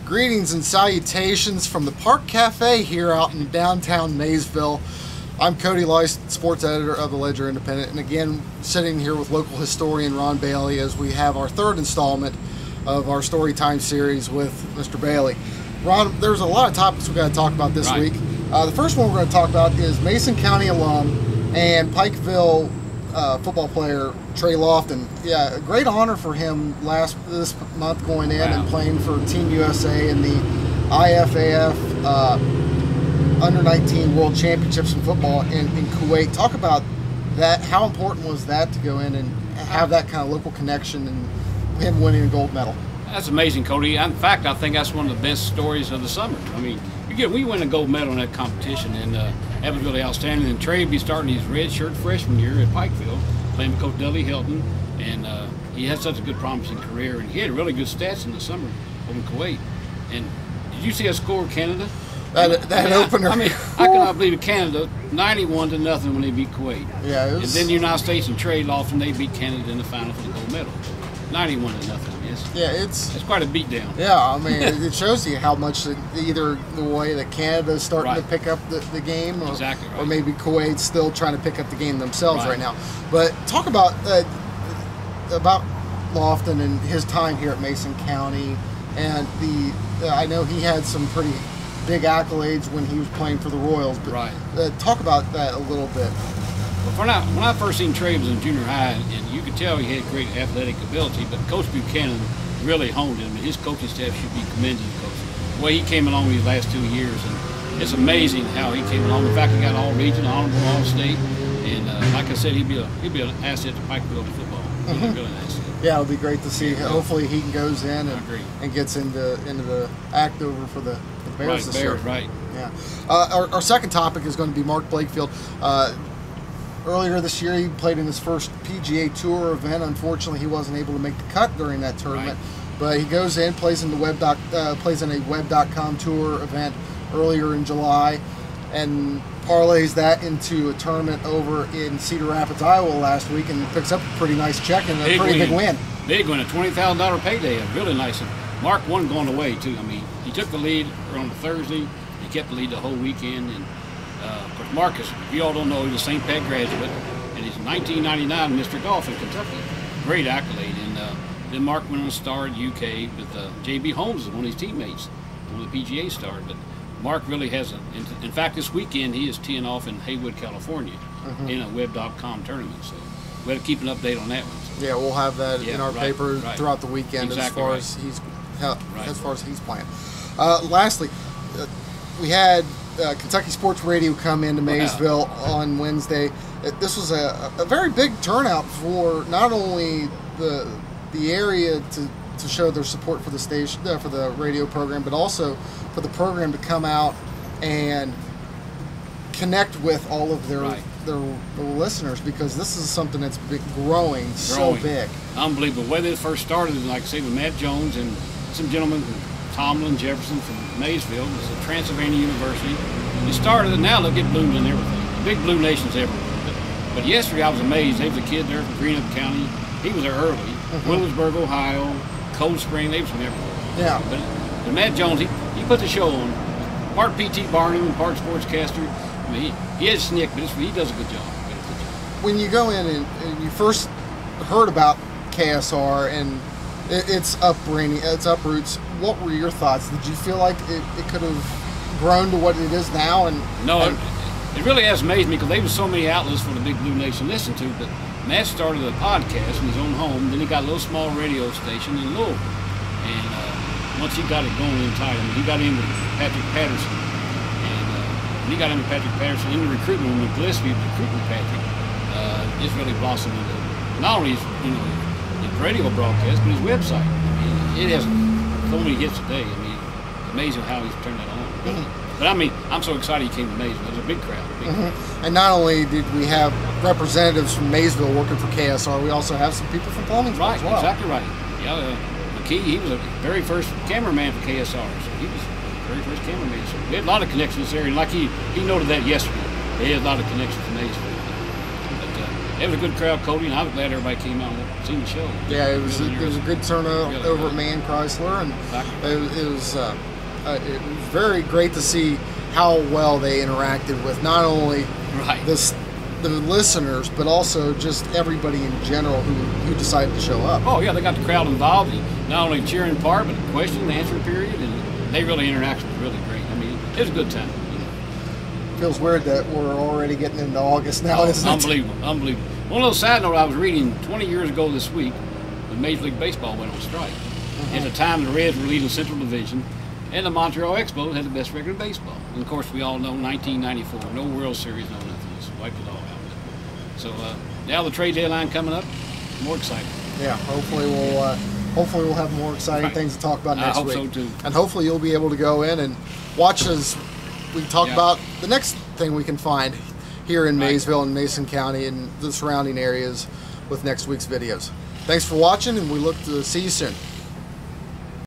Greetings and salutations from the Parc Cafe here out in downtown Maysville. I'm Cody Evans, sports editor of the Ledger Independent, and again sitting here with local historian Ron Bailey as we have our third installment of our Storytime series with Mr. Bailey. Ron, there's a lot of topics we've got to talk about this week. The first one we're going to talk about is Mason County alum and Pikeville football player Trey Lofton. Yeah, a great honor for him this month going in and playing for Team USA in the IFAF Under-19 World Championships in football in Kuwait. Talk about that. How important was that to go in and have that kind of local connection and him winning a gold medal? That's amazing, Cody. In fact, I think that's one of the best stories of the summer. I mean, we win a gold medal in that competition, and that was really outstanding. And Trey will be starting his redshirt freshman year at Pikeville, playing with Coach Dudley Hilton, and he had such a good, promising career, and he had really good stats in the summer over in Kuwait. And did you see us score Canada? That opener. I mean, I cannot believe it. Canada 91-0 when they beat Kuwait. Yeah, and then the United States and Trey Lofton, they beat Canada in the final for the gold medal. 91-0. It's quite a beatdown. Yeah, I mean, it shows you how much either the way that Canada's starting to pick up the game, or maybe Kuwait's still trying to pick up the game themselves right now. But talk about Lofton and his time here at Mason County, and I know he had some pretty big accolades when he was playing for the Royals. But talk about that a little bit. Well, when I first seen Trey was in junior high, and you could tell he had great athletic ability, but Coach Buchanan really honed him, and his coaching staff should be commended. The way he came along these last 2 years, and it's amazing how he came along. In fact, he got all region, honorable all state, and like I said, he'd be an asset to Pikeville football. He'd be really an asset. Yeah, it'll be great to see. Hopefully, he goes in and gets into the act over for the Bears this year. Yeah. Our second topic is going to be Mark Blakefield. Earlier this year, he played in his first PGA Tour event. Unfortunately, he wasn't able to make the cut during that tournament. But he goes in, plays in a Web.com Tour event earlier in July, and parlays that into a tournament over in Cedar Rapids, Iowa last week, and picks up a pretty nice check and a pretty big win. Big win, a $20,000 payday, really nice. And Mark won going away too. I mean, he took the lead on the Thursday. He kept the lead the whole weekend, and of course, Marcus, if you all don't know, he's a St. Pat graduate, and he's 1999 Mr. Golf in Kentucky. Great accolade. And then Mark went on to star at UK with J.B. Holmes, one of his teammates, one of the PGA stars. But Mark really has in fact, this weekend he is teeing off in Haywood, California, in a Web.com tournament. So we have to keep an update on that one. So. Yeah, we'll have that in our paper throughout the weekend as far as he's playing. Lastly, we had Kentucky Sports Radio come into Maysville on Wednesday. This was a very big turnout for not only the area to show their support for the station, for the radio program, but also for the program to come out and connect with all of their listeners, because this is something that's growing so big. Unbelievable. The way they first started, like I say, with Matt Jones and some gentlemen, Tomlin, Jefferson from Maysville, it was at Transylvania University. They started, and now look, it bloomed in everything. Big Blue Nations everywhere. But yesterday I was amazed. There was a kid there from Greenup County. He was there early. Williamsburg, Ohio, Cold Spring, they were from everywhere. Yeah. But Matt Jones, he put the show on. Part P.T. Barnum and part sportscaster. I mean, he has snick, but he does a good job. When you go in and you first heard about KSR and its uproots, what were your thoughts? Did you feel like it could have grown to what it is now? No, it really has amazed me, because there were so many outlets for the Big Blue Nation to listen to. But Matt started a podcast in his own home. Then he got a little small radio station in Louisville. And once he got it going in tight, he got in with Patrick Patterson. And when he got in with Patrick Patterson in the recruitment room, when Gillespie was recruiting Patrick, it's really blossomed into not only his radio broadcast, but his website. I mean, it has so many hits a day. I mean, it's amazing how he's turned that on. But I mean, I'm so excited he came to Maysville. There's a big crowd. And not only did we have representatives from Maysville working for KSR, we also have some people from Plumbington as well. Exactly right. Yeah, McKee, he was the very first cameraman for KSR. So he was the very first cameraman. So we had a lot of connections there, and like he noted that yesterday. He had a lot of connections to Maysville. But it was a good crowd, Cody, and I was glad everybody came out and seen the show. Yeah, it was a good turnout Really over good. at Mann Chrysler, and it was very great to see how well they interacted with not only Right. the listeners, but also just everybody in general who decided to show up. Oh yeah, they got the crowd involved in not only cheering part, but the question and answer period, and they really interaction was really great. I mean, it was a good time. Feels weird that we're already getting into August now, isn't it? Unbelievable, unbelievable. One little side note I was reading 20 years ago this week, when Major League Baseball went on strike. At the time, the Reds were leading the Central Division, and the Montreal Expos had the best record in baseball. And of course, we all know 1994, no World Series, no nothing. Just wiped it all out. So now the trade deadline coming up, more exciting. Yeah, hopefully we'll have more exciting things to talk about next week. I hope so too. And hopefully you'll be able to go in and watch as we talk about the next thing we can find here in Maysville and Mason County and the surrounding areas with next week's videos. Thanks for watching, and we look to see you soon.